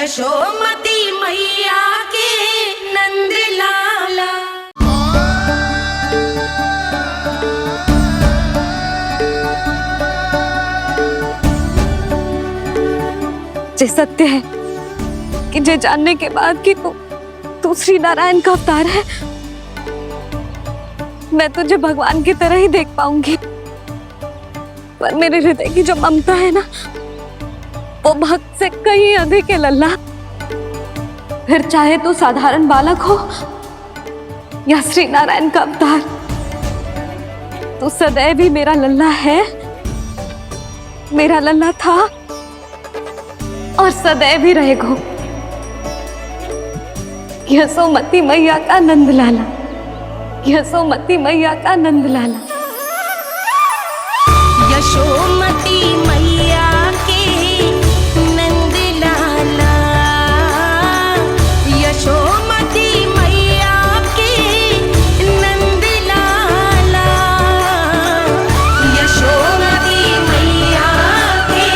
यशोमती मैया के नंद लाला। ये सत्य है कि ये जानने के बाद कि तू श्री नारायण का अवतार है, मैं तुझे भगवान की तरह ही देख पाऊंगी। पर मेरे हृदय की जो ममता है ना, वो भक्त से कहीं अधिक है लल्ला। फिर चाहे तू साधारण बालक हो या श्री नारायण का अवतार, तू सदैव ही मेरा लल्ला है, मेरा लल्ला था और सदैव ही रहेगा। यशोमती मैया का नंद लाला, यशोमती मैया का नंद लाला। यशोमती मैया के नंद लाला, यशोमती मैया के नंद लाला, यशोमती मैया के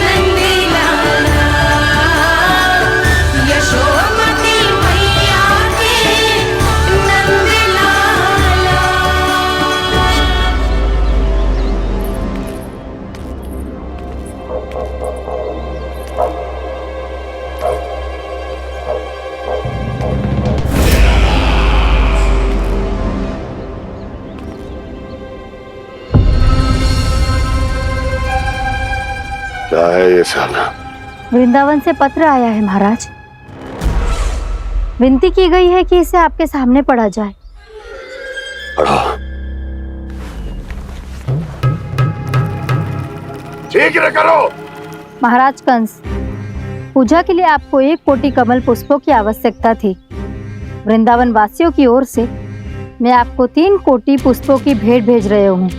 नंद लाला, यशोमती मैया के नंद लाला। क्या है ये साला? वृंदावन से पत्र आया है महाराज। विनती की गई है कि इसे आपके सामने पढ़ा जाए। पढ़ो। शीघ्र करो। महाराज कंस, पूजा के लिए आपको 1 कोटि कमल पुष्पों की आवश्यकता थी। वृंदावन वासियों की ओर से मैं आपको 3 कोटि पुष्पों की भेंट भेज रहे हूँ।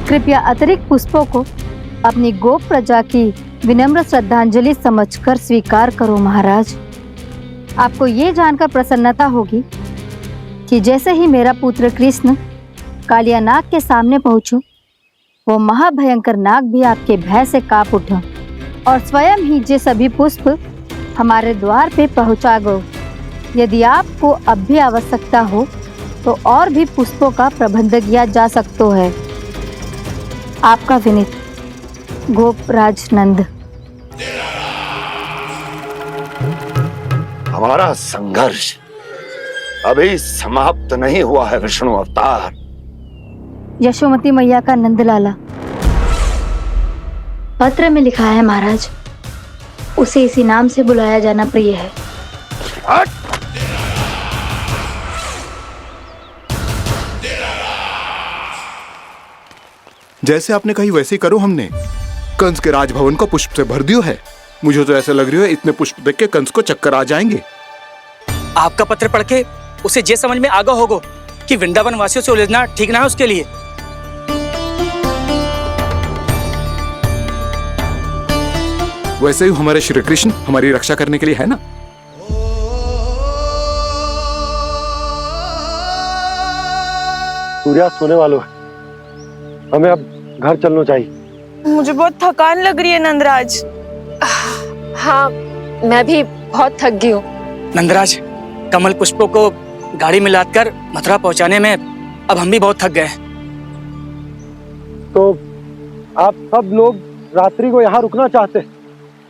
कृपया अतिरिक्त पुष्पों को अपनी गोप प्रजा की विनम्र श्रद्धांजलि समझकर स्वीकार करो महाराज। आपको ये जानकर प्रसन्नता होगी कि जैसे ही मेरा पुत्र कृष्ण कालिया नाग के सामने पहुंचो, वो महाभयंकर नाग भी आपके भय से कांप उठा और स्वयं ही ये सभी पुष्प हमारे द्वार पे पहुंचा गो। यदि आपको अब भी आवश्यकता हो तो और भी पुष्पों का प्रबंध किया जा सकता है। आपका विनीत गोपराज नंद। हमारा संघर्ष अभी समाप्त नहीं हुआ है विष्णु अवतार। यशोमती मैया का नंद लाला। पत्र में लिखा है महाराज, उसे इसी नाम से बुलाया जाना प्रिय है। हट! जैसे आपने कही वैसे ही करो। हमने कंस के राजभवन को पुष्प से भर दियो है। मुझे तो ऐसा लग रही है इतने पुष्प देख के कंस को चक्कर आ जाएंगे। आपका पत्र पढ़ के उसे ये समझ में आगा होगा कि वृंदावन वासियों से उलझना ठीक ना है उसके लिए। वैसे ही हमारे श्री कृष्ण हमारी रक्षा करने के लिए है ना। सूर्यास्त होने वाला है, हमें अब घर चलना चाहिए। मुझे बहुत थकान लग रही है नंदराज। हाँ, मैं भी बहुत थक गई हूँ। नंदराज, कमल पुष्पों को गाड़ी में लादकर मथुरा पहुंचाने में अब हम भी बहुत थक गए। तो आप सब लोग रात्रि को यहाँ रुकना चाहते हैं?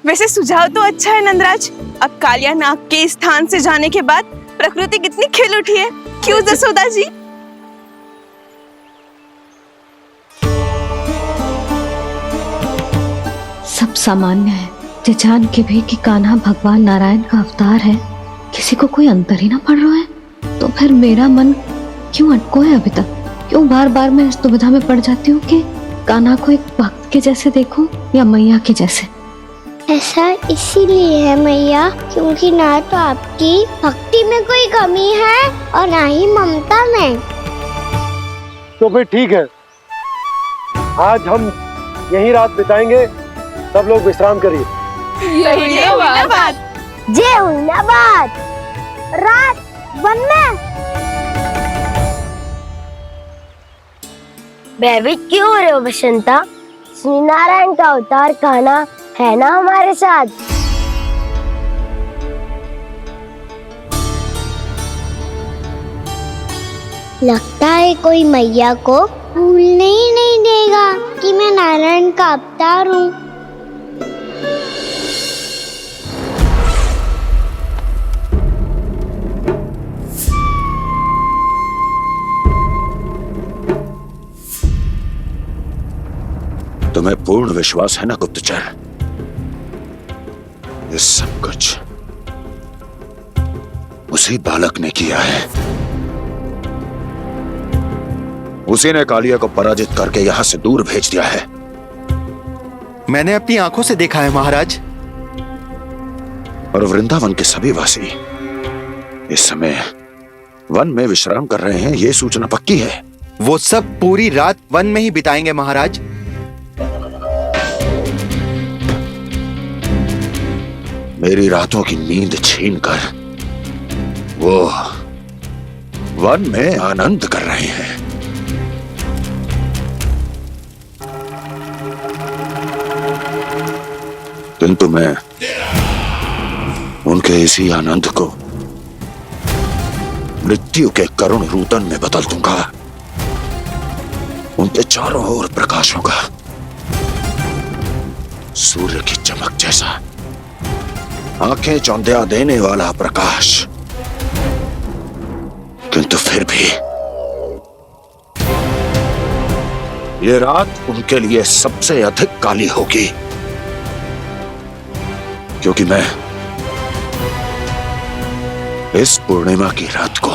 वैसे सुझाव तो अच्छा है नंदराज। अब कालिया नाग के स्थान से जाने के बाद प्रकृति कितनी खिल उठी है, क्यों जसोदा जी? सब सामान्य है, ये जान के भी कि कान्हा भगवान नारायण का अवतार है, किसी को कोई अंतर ही ना पड़ रहा है। तो फिर मेरा मन क्यों अटको है अभी तक? क्यों बार बार मैं इस दुविधा में पड़ जाती हूँ कि कान्हा को एक भक्त के जैसे देखूं या मैया के जैसे? ऐसा इसीलिए है मैया, क्योंकि ना तो आपकी भक्ति में कोई कमी है और ना ही ममता में। तो फिर ठीक है, आज हम यहीं रात बिताएंगे। सब लोग विश्राम करिए। ये हुई ना बात। जय हुई ना बात। रात वन में भयभीत क्यों हो रहे हो बसंता? श्री नारायण का अवतार कान्हा है ना हमारे साथ। लगता है कोई मैया को भूलने ही नहीं देगा कि मैं नारायण का अवतार हूँ। तुम्हें पूर्ण विश्वास है ना गुप्तचर? ये सब कुछ उसी बालक ने किया है। उसी ने कालिया को पराजित करके यहां से दूर भेज दिया है। मैंने अपनी आंखों से देखा है महाराज। और वृंदावन के सभी वासी इस समय वन में विश्राम कर रहे हैं, ये सूचना पक्की है। वो सब पूरी रात वन में ही बिताएंगे महाराज। मेरी रातों की नींद छीनकर वो वन में आनंद कर रहे हैं। किंतु मैं उनके इसी आनंद को मृत्यु के करुण रूतन में बदल दूंगा। उनके चारों ओर प्रकाश होगा, सूर्य की चमक जैसा, आंखें चौंधिया देने वाला प्रकाश। किंतु फिर भी ये रात उनके लिए सबसे अधिक काली होगी, क्योंकि मैं इस पूर्णिमा की रात को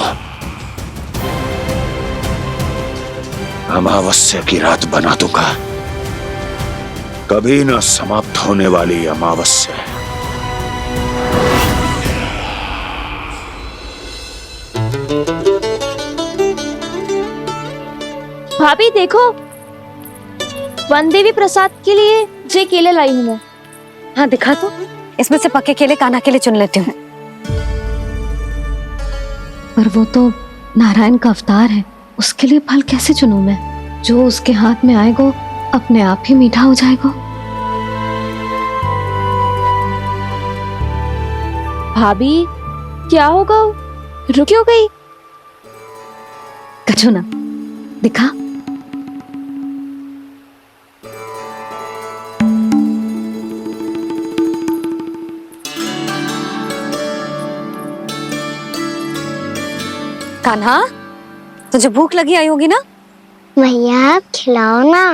अमावस्या की रात बना दूंगा। कभी न समाप्त होने वाली अमावस्या। भाभी देखो, वन देवी प्रसाद के लिए जे केले लाई हूँ मैं। हाँ दिखा तो, इसमें से पके केले कान्हा के लिए चुन लेती हूँ। पर वो तो नारायण का अवतार है, उसके लिए फल कैसे चुनूं मैं? जो उसके हाथ में आएगा अपने आप ही मीठा हो जाएगा। भाभी क्या होगा, रुक क्यों गई? कछू ना, दिखा। कान्हा, तुझे भूख लगी आई होगी ना? मैया आप खिलाओ ना।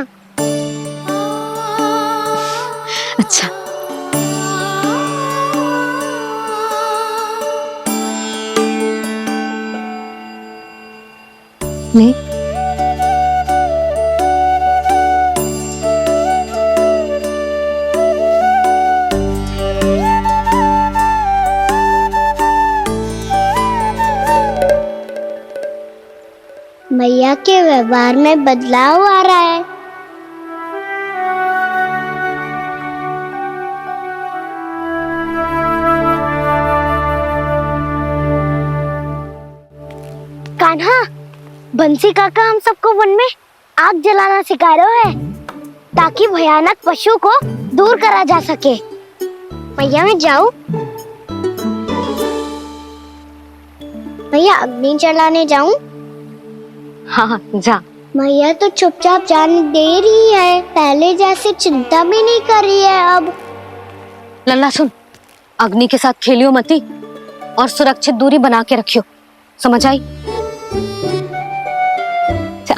अच्छा। ले। मैया के व्यवहार में बदलाव आ रहा है। कान्हा, बंसी काका हम सबको वन में आग जलाना सिखा रहे है, ताकि भयानक पशु को दूर करा जा सके। मैया मैं जाऊं? मैया अग्नि जलाने जाऊं? हाँ जा। मैया तो चुपचाप जाने दे रही है, पहले जैसे चिंता भी नहीं कर रही है अब। लल्ला सुन, अग्नि के साथ खेलियो मती और सुरक्षित दूरी बना के रखियो, समझ आई? जा।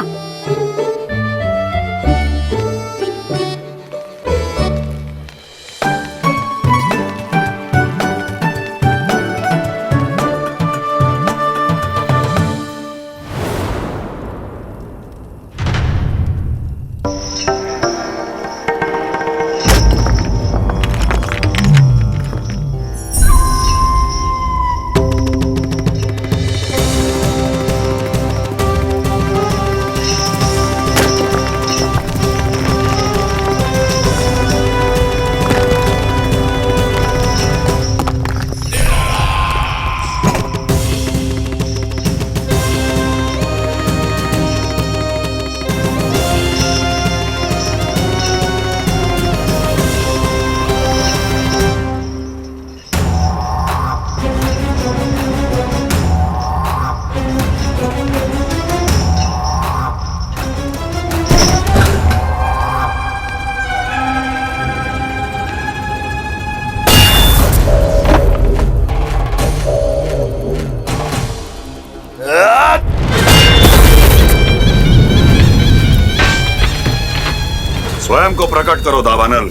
स्वयं को प्रकट करो दावानल।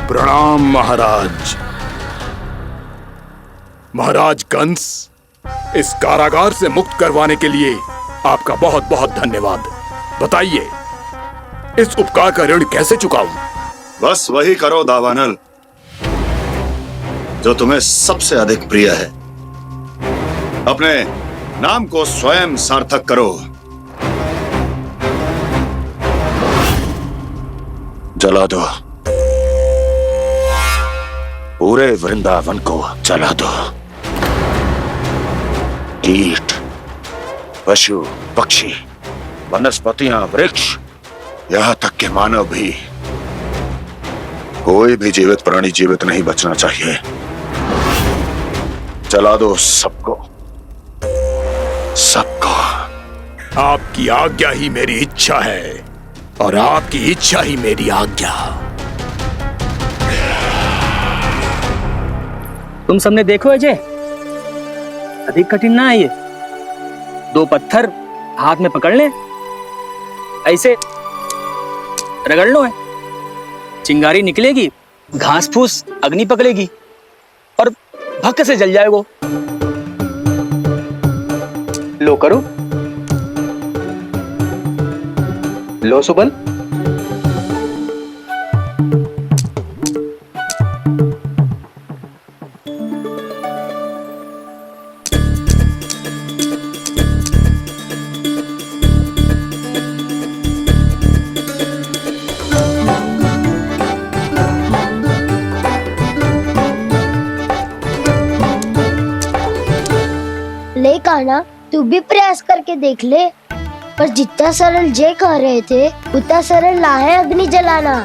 प्रणाम महाराज। महाराज कंस, इस कारागार से मुक्त करवाने के लिए आपका बहुत बहुत धन्यवाद। बताइए, इस उपकार का ऋण कैसे चुकाऊं? बस वही करो दावानल जो तुम्हें सबसे अधिक प्रिय है। अपने नाम को स्वयं सार्थक करो। जला दो, पूरे वृंदावन को जला दो। कीट, पशु, पक्षी, वनस्पतियां, वृक्ष, यहां तक के मानव भी, कोई भी जीवित प्राणी जीवित नहीं बचना चाहिए। जला दो सबको, सबको। आपकी आज्ञा ही मेरी इच्छा है और आपकी इच्छा ही मेरी आज्ञा। तुम सबने देखो अजय, अधिक कठिन ना है ये। 2 पत्थर हाथ में पकड़ ले, ऐसे रगड़ लो है, चिंगारी निकलेगी, घास फूस अग्नि पकड़ेगी और भक्क से जल जाए वो। लो करो, लो सुबल। ले कान्हा, तू भी प्रयास करके देख ले। पर जितना सरल जय कह रहे थे उतना सरल ना है अग्नि जलाना।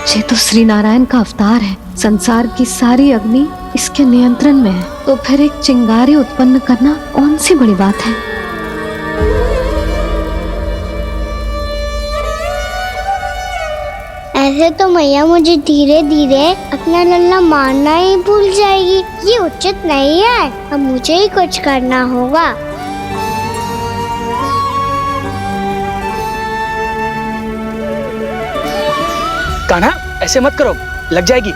ये तो श्री नारायण का अवतार है। संसार की सारी अग्नि इसके नियंत्रण में है, तो फिर एक चिंगारी उत्पन्न करना कौन सी बड़ी बात है। ऐसे तो मैया मुझे धीरे धीरे अपना लल्ला मारना ही भूल जाएगी। ये उचित नहीं है, अब मुझे ही कुछ करना होगा। कान्हा, ऐसे मत करो, लग जाएगी।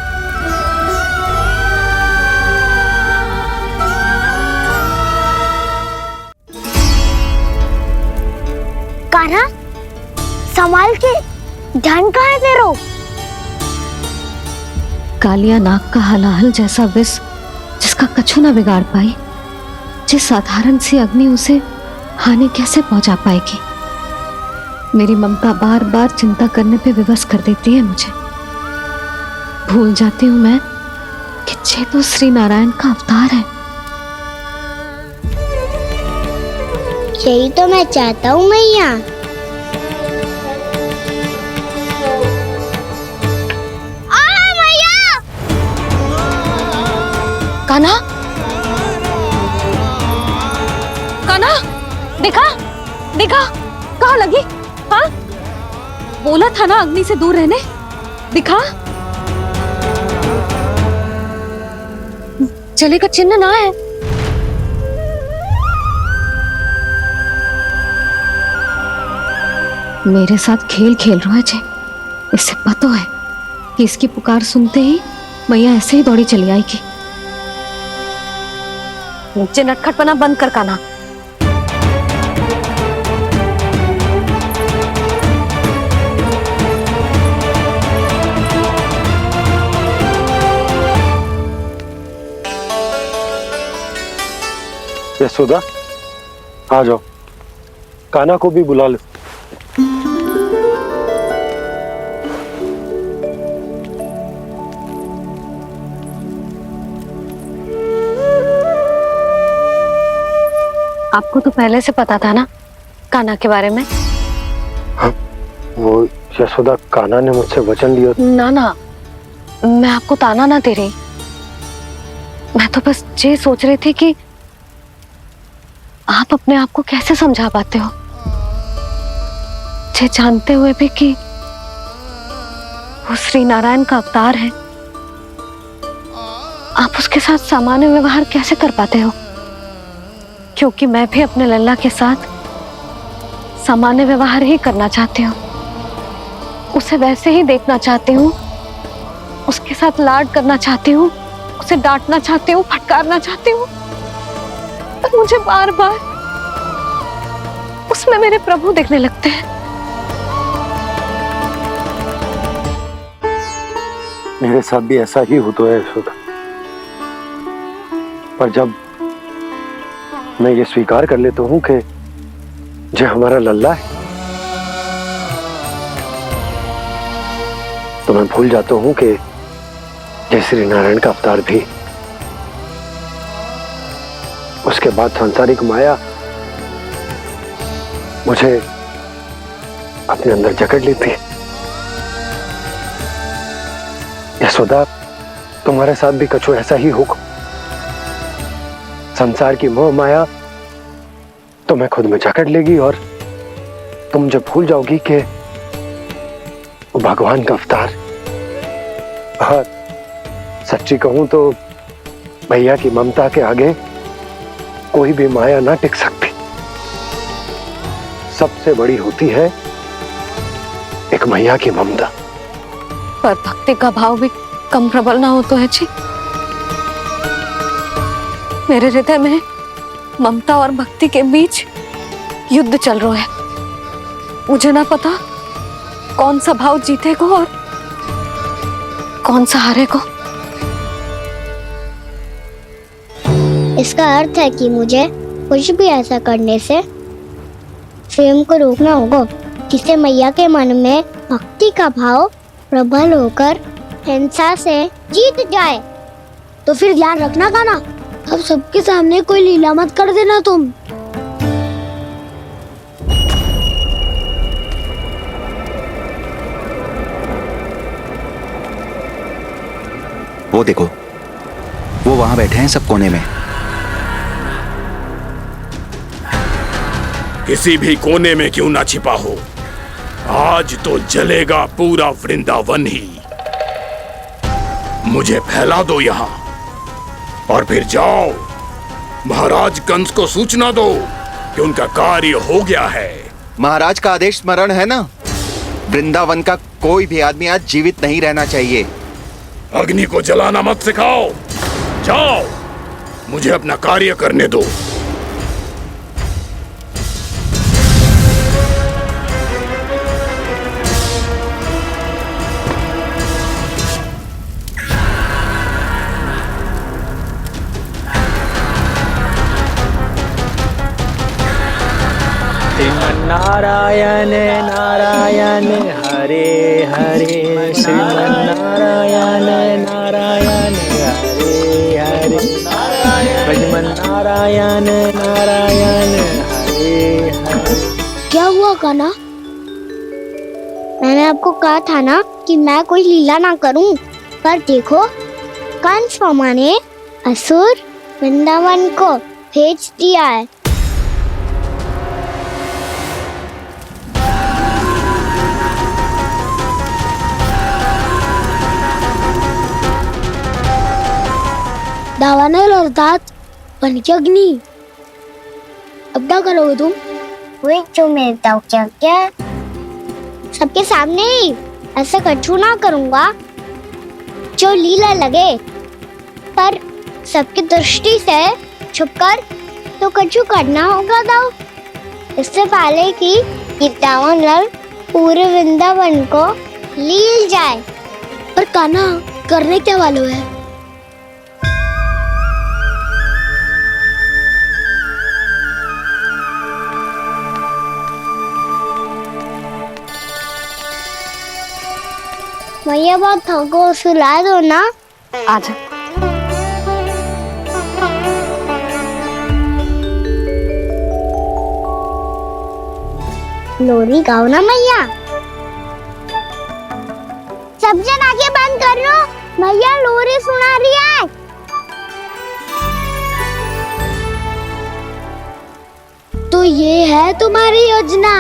कान्हा, संभाल के, ध्यान कहाँ है तेरो? कालिया नाग का हलाहल जैसा विष जिसका कछु ना बिगाड़ पाई, जिस साधारण सी अग्नि उसे हानि कैसे पहुंचा पाएगी। मेरी ममता बार बार चिंता करने पे विवश कर देती है मुझे। भूल जाती हूँ मैं कि ये तो श्री नारायण का अवतार है। यही तो मैं चाहता हूँ मैया। कान्हा, कान्हा, देखा देखा, कहाँ लगी? हाँ, बोला था ना अग्नि से दूर रहने। दिखा, जले का चिन्ह ना है। मेरे साथ खेल खेल रहा है जे। इससे पता है कि इसकी पुकार सुनते ही मैया ऐसे ही दौड़ी चली आएगी। नीचे नटखटपना बंद कर कान्हा। यशोदा, आ जाओ, कान्हा को भी बुला लो। आपको तो पहले से पता था ना कान्हा के बारे में? हाँ, वो यशोदा, कान्हा ने मुझसे वचन लिया। ना ना, मैं आपको ताना ना दे रही। मैं तो बस ये सोच रही थी कि आप अपने आप को कैसे समझा पाते हो, ये जानते हुए भी कि वो श्री नारायण का अवतार है। आप उसके साथ सामान्य व्यवहार कैसे कर पाते हो? क्योंकि मैं भी अपने लल्ला के साथ सामान्य व्यवहार ही करना चाहती हूँ, उसे वैसे ही देखना चाहती हूँ, उसके साथ लाड करना चाहती हूँ, उसे डांटना चाहती हूँ, फटकारना चाहती हूँ, पर मुझे बार बार उसमें मेरे प्रभु दिखने लगते हैं। मेरे साथ भी ऐसा ही होता है यशोदा, पर जब मैं ये स्वीकार कर लेता हूँ कि जो हमारा लल्ला है, तो मैं भूल जाता हूँ कि जय श्री नारायण का अवतार भी। उसके बाद सांसारिक माया मुझे अपने अंदर जकड़ लेती है। यशोदा, तुम्हारे साथ भी कछु ऐसा ही होगा। संसार की मोह माया तुम्हें खुद में जकड़ लेगी और तुम जब भूल जाओगी कि वो भगवान का अवतार। और सच्ची कहूं तो भैया की ममता के आगे कोई भी माया ना टिक सकती। सबसे बड़ी होती है एक मैया की ममता। पर भक्ति का भाव भी कम प्रबल ना हो तो है जी। मेरे हृदय में ममता और भक्ति के बीच युद्ध चल रहा है। मुझे ना पता कौन सा भाव जीतेगा और कौन सा हारेगा। इसका अर्थ है कि मुझे कुछ भी ऐसा करने से स्वयं को रोकना होगा जिससे मैया के मन में भक्ति का भाव प्रबल होकर हिंसा से जीत जाए। तो फिर ध्यान रखना कान्हा, अब सबके सामने कोई लीला मत कर देना तुम। वो देखो, वो वहां बैठे हैं सब कोने में। किसी भी कोने में क्यों ना छिपा हो, आज तो जलेगा पूरा वृंदावन ही। मुझे फैला दो यहां और फिर जाओ महाराज कंस को सूचना दो कि उनका कार्य हो गया है। महाराज का आदेश स्मरण है ना, वृंदावन का कोई भी आदमी आज जीवित नहीं रहना चाहिए। अग्नि को जलाना मत सिखाओ, जाओ मुझे अपना कार्य करने दो। नारायण नारायण हरे हरे, श्रीमन्नारायण नारायण हरे हरे, भजमन नारायण नारायण हरे हरे। क्या हुआ कान्हा? मैंने आपको कहा था ना कि मैं कोई लीला ना करूं, पर देखो कंस मामा ने असुर वृंदावन को भेज दिया है। दावानल अर्थात पंचअग्नि। अब क्या करोगे तुम? वही जो मेरे क्या क्या सबके सामने ही ऐसा कछु ना करूंगा जो लीला लगे, पर सबकी दृष्टि से छुपकर तो कछु करना होगा दाव। इससे पहले कि ये दावानल पूरे वृंदावन को लील जाए। पर कान्हा करने क्या वालों है? मैया बहुत थको, सुला दो ना। आजा। लोरी गाओ ना मैया। सब जन आंखें बंद कर लो, मैया लोरी सुना रही है। तो ये है तुम्हारी योजना।